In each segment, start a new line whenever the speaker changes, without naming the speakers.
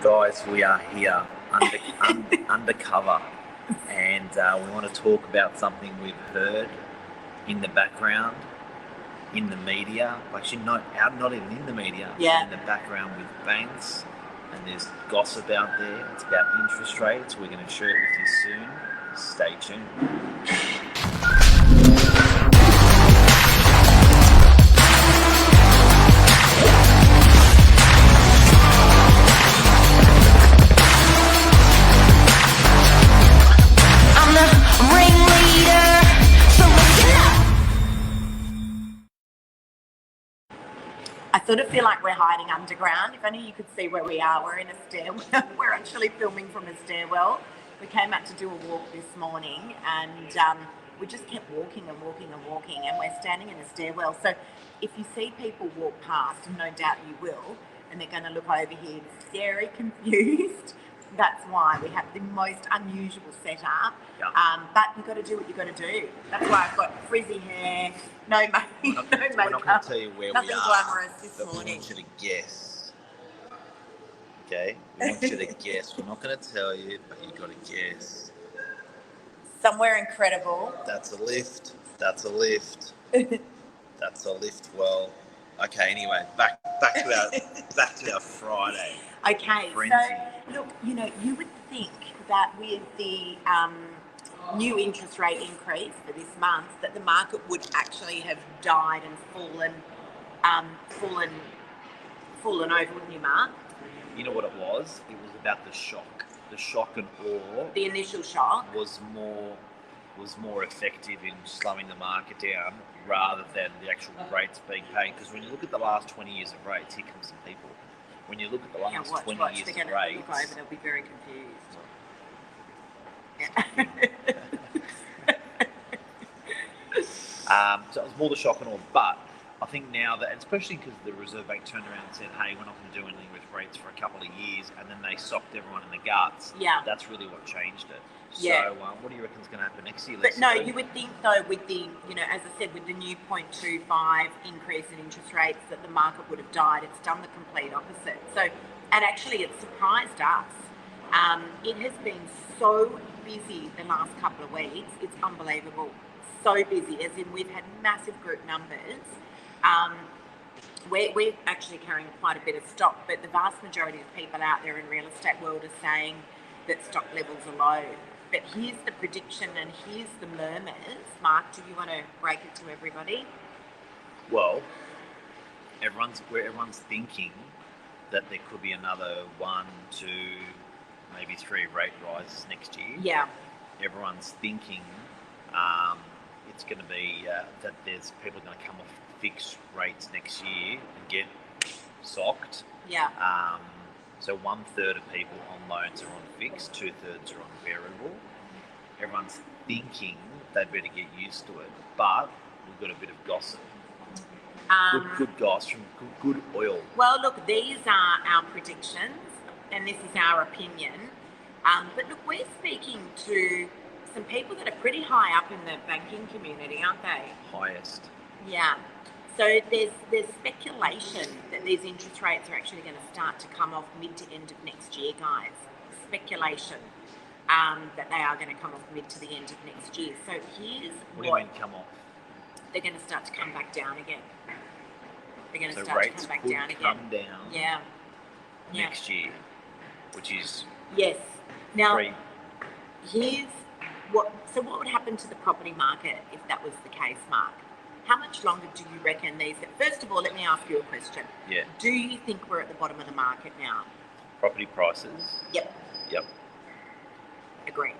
Guys, we are here undercover, and we want to talk about something we've heard in the background, in the media. Actually, not even in the media.
Yeah.
In the background with banks, and there's gossip out there. It's about interest rates. We're going to share it with you soon. Stay tuned.
I sort of feel like we're hiding underground. If only you could see where we are. We're in a stairwell. We're actually filming from a stairwell. We came out to do a walk this morning, and we just kept walking and walking and walking, and we're standing in a stairwell. So if you see people walk past, and no doubt you will, and they're going to look over here very confused, that's why we have the most unusual setup.
Yep.
But you've got to do what you've got to do. That's why I've got frizzy hair, no makeup.
We're not going to tell you where
Nothing
we are.
Glamorous this
but
morning.
We want you to guess. Okay? We want you to guess. We're not going to tell you, but you've got to guess.
Somewhere incredible.
That's a lift. That's a lift. That's a lift. Well, okay. Anyway, back to our Friday.
Okay,
Frenzy.
so look, you would think that with the new interest rate increase for this month, that the market would actually have died and fallen over, wouldn't you, Mark?
You know what it was? It was about the shock. The shock and awe.
The initial shock
was more effective in slowing the market down rather than the actual rates being paid. Because when you look at the last 20 years of rates, here comes some people. When you look at the last 20 years
they're
of
going
rates,
to look over, they'll be very confused.
So it was more the shock and all. But I think now that, especially because the Reserve Bank turned around and said, hey, we're not going to do anything with rates for a couple of years, and then they socked everyone in the guts, that's really what changed it. So what do you reckon is going to happen next year?
But no, you would think though with the, as I said, with the new 0.25 increase in interest rates that the market would have died. It's done the complete opposite. So, and actually it surprised us. It has been so busy the last couple of weeks. It's unbelievable. So busy, as in we've had massive group numbers. We're actually carrying quite a bit of stock, but the vast majority of people out there in real estate world are saying that stock levels are low. But here's the prediction and here's the murmurs. Mark, do you want to break it to everybody?
Well, everyone's thinking that there could be another 1, 2, maybe 3 rate rises next year.
Yeah.
Everyone's thinking it's going to be that there's people going to come off fixed rates next year and get socked.
Yeah.
So 1/3 of people on loans are on fixed, 2/3 are on variable. Everyone's thinking they better get used to it, but we've got a bit of gossip. Good gossip from good oil.
Well, look, these are our predictions, and this is our opinion. But look, we're speaking to some people that are pretty high up in the banking community, aren't they?
Highest.
Yeah. So there's speculation that these interest rates are actually going to start to come off mid to end of next year, guys. Speculation that they are going to come off mid to the end of next year. So here's
what do you mean come off?
They're going to start to come back down again. They're going to
so
start
rates
to come back
could
down again.
Come down.
Yeah.
Next year, which is
yes. Now
free.
here's what would happen to the property market if that was the case, Mark? How much longer do you reckon these... First of all, let me ask you a question.
Yeah.
Do you think we're at the bottom of the market now?
Property prices?
Yep. Agree.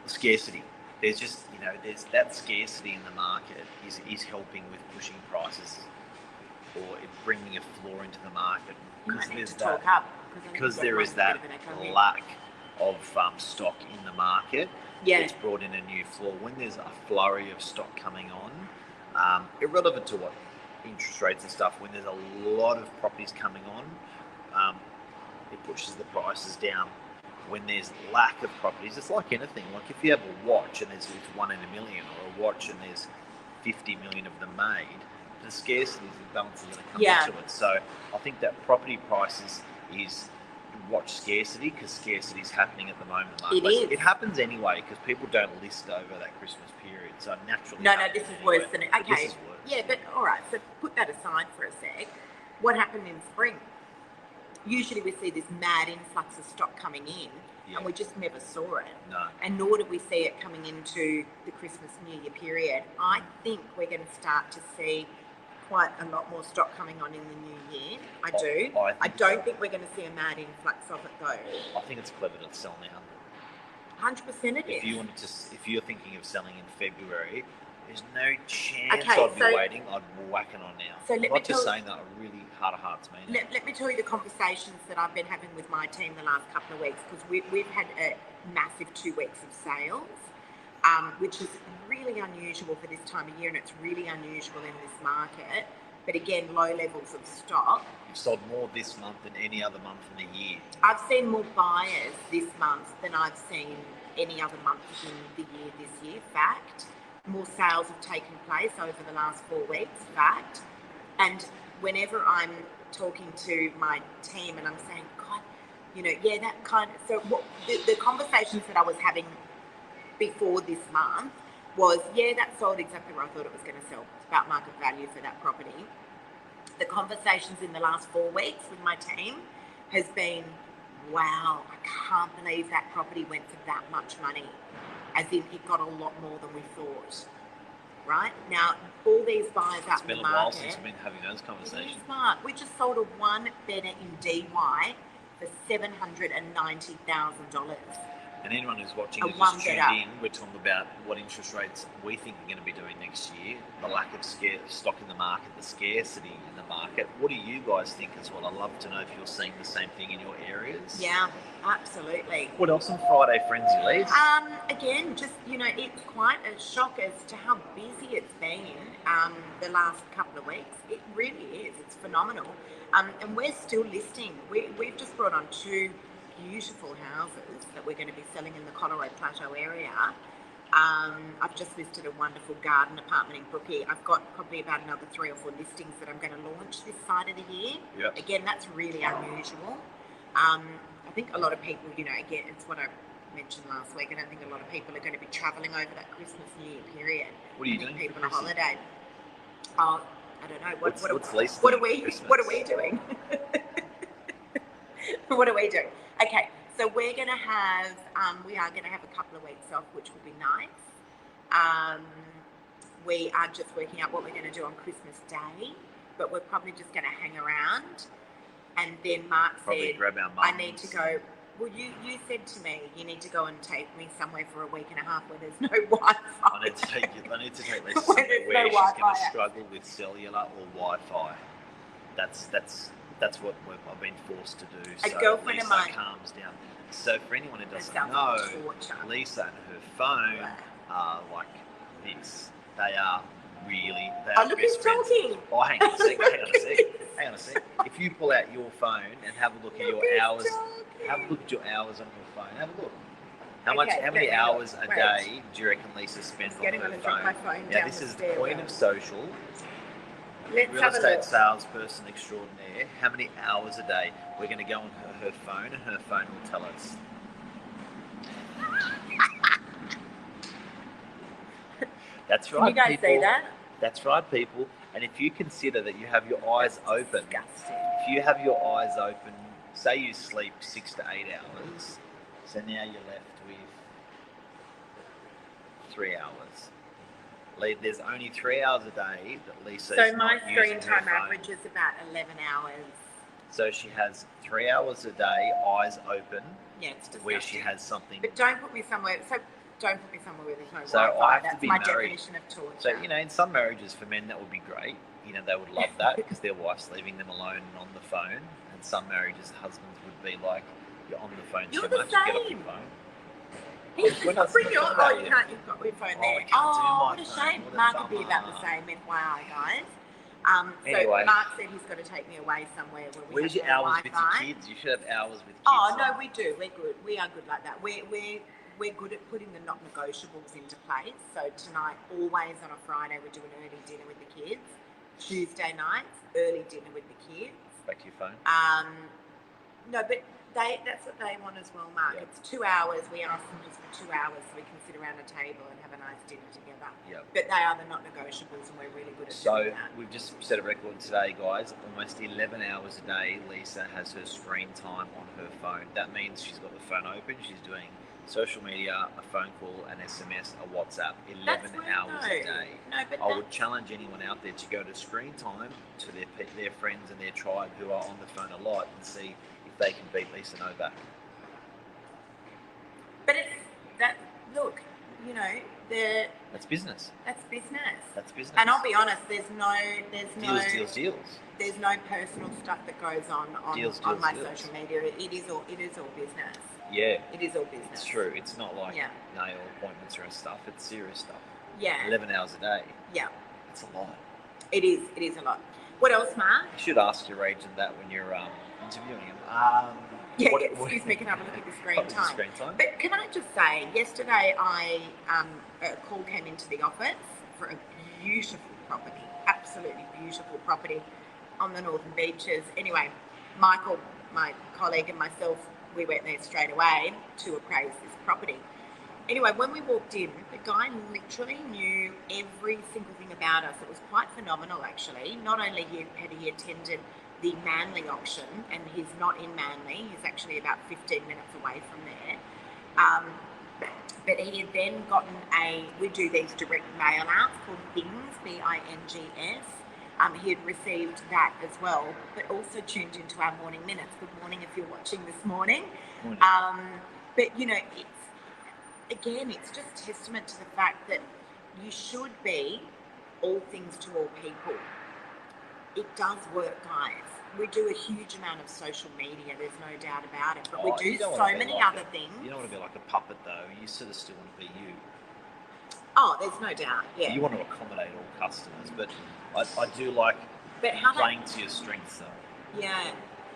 Scarcity. There's just, there's that scarcity in the market is helping with pushing prices or bringing a floor into the market. Because there is that lack of stock in the market.
Yeah.
It's brought in a new floor. When there's a flurry of stock coming on, irrelevant to what interest rates and stuff, when there's a lot of properties coming on, it pushes the prices down. When there's lack of properties, it's like anything. Like if you have a watch and it's 1 in a million, or a watch and there's 50 million of them made, the scarcity, the balance is going to come into it. So I think that property prices is watch scarcity, because scarcity is happening at the moment.
It is.
It happens anyway because people don't list over that Christmas period, so it naturally.
No, this is worse than it. Okay.
This is worse.
Yeah, but all right. So put that aside for a sec. What happened in spring? Usually we see this mad influx of stock coming in, and we just never saw it.
No.
And nor did we see it coming into the Christmas New Year period. I think we're going to start to see quite a lot more stock coming on in the new year. I do. I don't think we're going to see a mad influx of it though.
I think it's clever to sell now.
100% it is.
If you're thinking of selling in February, there's no chance I'd be waiting. I'd whack it on now. So I'm not just saying that. I really heart of hearts mean
let me tell you the conversations that I've been having with my team the last couple of weeks, because we've had a massive 2 weeks of sales, which is really unusual for this time of year, and it's really unusual in this market. But again, low levels of stock.
You've sold more this month than any other month in the year.
I've seen more buyers this month than I've seen any other month in the year this year. Fact. More sales have taken place over the last 4 weeks. Fact. And whenever I'm talking to my team and I'm saying, God, that kind of... So the conversations that I was having before this month was, that sold exactly where I thought it was going to sell. It's about market value for that property. The conversations in the last 4 weeks with my team has been, wow, I can't believe that property went for that much money. As in, it got a lot more than we thought. Right? Now, all these buyers out in the market... It's been a while since we've been having those conversations. Really smart. We just sold a one-bedder in DY for $790,000.
And anyone who's watching who's just tuned in, we're talking about what interest rates we think are going to be doing next year, the lack of stock in the market, the scarcity in the market. What do you guys think as well? I'd love to know if you're seeing the same thing in your areas.
Yeah, absolutely.
What else on Friday Frenzy, Leeds?
Again, just, it's quite a shock as to how busy it's been the last couple of weeks. It really is. It's phenomenal. And we're still listing. We've just brought on 2 beautiful houses that we're going to be selling in the Colorado Plateau area. I've just listed a wonderful garden apartment in Brookie. I've got probably about another 3 or 4 listings that I'm going to launch this side of the year.
Yep.
Again, that's really unusual. I think a lot of people, again, it's what I mentioned last week. I don't think a lot of people are going to be travelling over that Christmas New Year period.
What are you doing?
People on holiday. Oh, I don't know. What are we doing? What are we doing? Okay, so we are going to have a couple of weeks off, which will be nice. We are just working out what we're going to do on Christmas Day, but we're probably just going to hang around. And then Mark said, I need to go. Well, you said to me, you need to go and take me somewhere for a week and a half where there's no Wi-Fi.
I need to take Lisa somewhere where she's going to struggle with cellular or Wi-Fi. That's what I've been forced to do.
A girlfriend of mine
calms down. So for anyone who doesn't know, Lisa and her phone are like this. They are really.
Look who's talking.
Oh, hang on a sec. If you pull out your phone and have a look at your hours, have a look at your hours on your phone. Have a look. How many hours a day do you reckon Lisa spends on her phone? Now this is the Queen of Social. Real estate salesperson extraordinaire. How many hours a day? We're going to go on her phone, and her phone will tell us. That's right.
Can you guys see that?
That's right, people. And if you consider that you have your eyes open, if you have your eyes open, say you sleep 6 to 8 hours, so now you're left with 3 hours. There's only 3 hours a day that Lisa. So my screen time average is about 11 hours. So she has 3 hours a day, eyes open. Yeah, it's disgusting. Where she has something. But don't put me somewhere. Don't put me somewhere where there's no Wi-Fi. I have to be married. That's my definition of torture. So in some marriages for men that would be great. They would love that because their wife's leaving them alone and on the phone. And some marriages, husbands would be like, "You're on the phone too much. Get off your phone." Bring your phone. You've got your phone there. What a shame. Mark would be about the same, FYI, guys. Anyway. So Mark said he's got to take me away somewhere where we have your hours Wi-Fi. With your kids? You should have hours with kids. Oh no, we do. We're good. We are good like that. We're good at putting the not negotiables into place. So tonight, always on a Friday, we do an early dinner with the kids. Tuesday nights, early dinner with the kids. Back to your phone. No, but
That's what they want as well, Mark.
Yep.
It's 2 hours. We ask them just for 2 hours so we can sit around a table and have a nice dinner together.
Yep.
But they are the not negotiables, and we're really good at
So
doing that.
we've just set a record today, guys. Almost 11 hours a day, Lisa has her screen time on her phone. That means she's got the phone open. She's doing social media, a phone call, an SMS, a WhatsApp. 11 hours a day.
No, but
I would challenge anyone out there to go to screen time to their friends and their tribe who are on the phone a lot and see if they can beat Lisa Novak.
But it's that. Look, you know,
That's business.
that's business.
That's business.
And I'll be honest, there's no
deals.
there's no personal stuff that goes on
Deals,
my
deals.
social media. It is all business.
Yeah,
It is all business.
it's true. It's not like
Yeah.
nail appointments or stuff. It's serious stuff.
Yeah.
11 hours a day.
Yeah.
It's a lot.
It is a lot. What else, Mark?
You should ask your agent that when you're interviewing him.
Yeah,
What-
excuse me, can I have a look at the screen
what was the
time?
screen time?
But can I just say, yesterday a call came into the office for a beautiful property, absolutely beautiful property on the Northern Beaches. Anyway, Michael, my colleague, and myself, we went there straight away to appraise this property. Anyway, when we walked in, the guy literally knew every single thing about us. It was quite phenomenal, actually. Not only had he attended the Manly auction, and he's not in Manly, he's actually about 15 minutes away from there. But he had then gotten we do these direct mail outs called Bings, B-I-N-G-S. He had received that as well, but also tuned into our morning minutes. Good morning if you're watching this morning.
Morning.
But, you know, it's just testament to the fact that you should be all things to all people. It does work, guys. We do a huge amount of social media, there's no doubt about it. But we do
You don't
so
wanna be
many
like
other things.
You don't want to be like a puppet, though. You sort of still want to be you.
Oh, there's no doubt, yeah.
You want to accommodate all customers, but I do like
But how
playing to your strengths, though.
Yeah,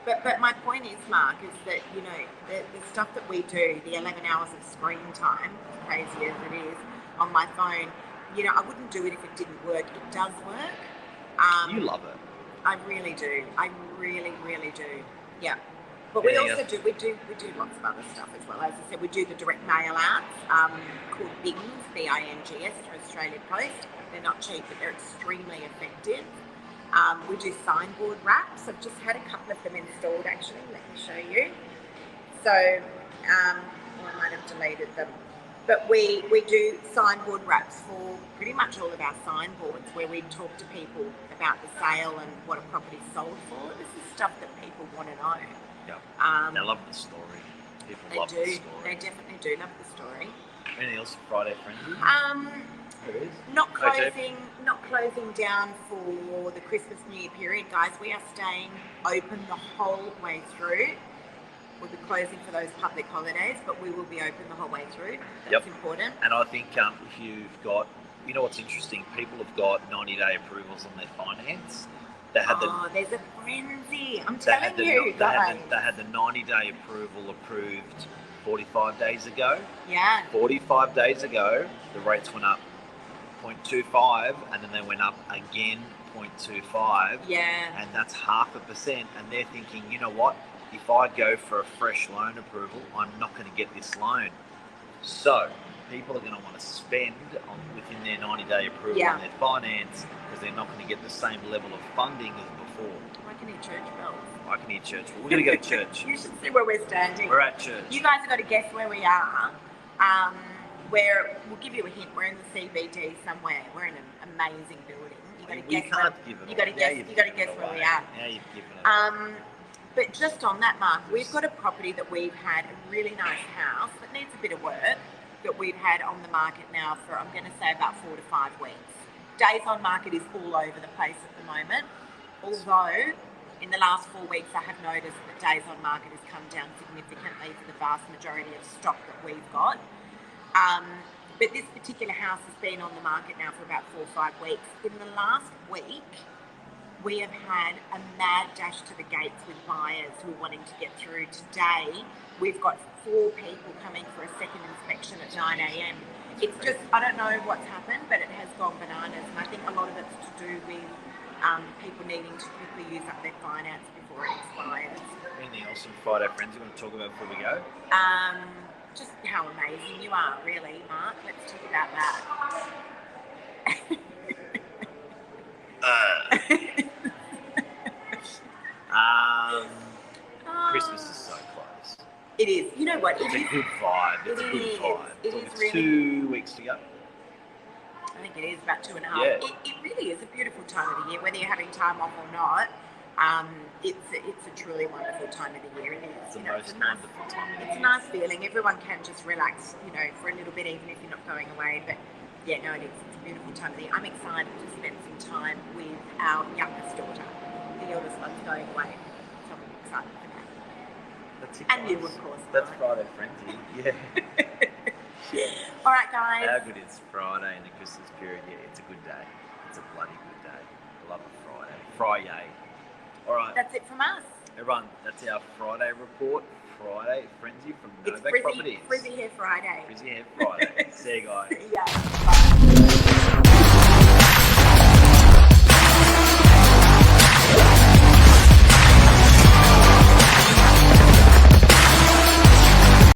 but my point is, Mark, is that, you know, the stuff that we do, the 11 hours of screen time, as crazy as it is, on my phone, you know, I wouldn't do it if it didn't work. It does work.
You love it.
I really do. I really, really do. Yeah. But we also do lots of other stuff as well. As I said, we do the direct mail outs called Bings, B-I-N-G-S, for Australia Post. They're not cheap, but they're extremely effective. We do signboard wraps. I've just had a couple of them installed, actually. Let me show you. So, I might have deleted them. But we do signboard wraps for pretty much all of our signboards, where we talk to people about the sale and what a property's sold for. This is stuff that people want to know.
Yeah. They love the story. People love the story.
They definitely do love the story.
Anything else for Friday Frenzy? There is.
Not closing down for the Christmas New Year period, guys. We are staying open the whole way through. We'll be closing for those public holidays, but we will be open the whole way through. That's important.
And I think if you've got, you know what's interesting, people have got 90-day approvals on their finance. There's
a frenzy. I'm telling you.
They had the 90-day approval approved 45 days ago.
Yeah.
45 days ago, the rates went up 0.25, and then they went up again 0.25.
Yeah.
And that's 0.5%. And they're thinking, you know what? If I go for a fresh loan approval, I'm not going to get this loan. So people are going to want to spend within their 90-day approval on their finance, because they're not going to get the same level of funding as before.
I can hear church bells.
I can hear church. We're going to go to church.
You should see where we're standing.
We're at church.
You guys have got to guess where we are. We'll give you a hint. We're in the CBD somewhere. We're in an amazing building. You got to guess where we are.
Now you've given it.
But just on that, Mark, we've got a property that we've had, a really nice house that needs a bit of work, that we've had on the market now for, I'm going to say, about 4 to 5 weeks. Days on market is all over the place at the moment, although in the last 4 weeks I have noticed that days on market has come down significantly for the vast majority of stock that we've got. But this particular house has been on the market now for about 4 or 5 weeks. In the last week, we have had a mad dash to the gates with buyers who are wanting to get through. Today, we've got 4 people coming for a second inspection at 9 a.m. It's just, I don't know what's happened, but it has gone bananas. And I think a lot of it's to do with people needing to quickly use up their finance before it expires.
Anything else on Friday Friends you want to talk about before we go?
Just how amazing you are, really, Mark. Let's talk about that.
Christmas is so close.
It is. You know what?
It's a good vibe. It's a good vibe.
It is
It's
really.
2 weeks to go.
I think it is about 2.5.
Yeah.
It really is a beautiful time of the year, whether you're having time off or not. It's a truly wonderful time of the year. It is.
It's the
You know,
most wonderful time of the
It's a
year.
nice feeling. Everyone can just relax, you know, for a little bit, even if you're not going away. But yeah, no, it is. It's a beautiful time of the year. I'm excited to spend some time with our youngest daughter. The eldest one's going away, so I'm excited for that.
That's it,
And you,
guys.
of course.
That's
Mark.
Friday Frenzy. Yeah.
All right, guys.
How good is Friday in the Christmas period? Yeah, it's a good day. It's a bloody good day. I love a Friday. Friday. All right,
That's it from us.
everyone. That's our Friday report. Friday Frenzy from
It's
Novak Properties.
Frizzy Hair Friday.
Frizzy Hair Friday. See you guys.
See ya.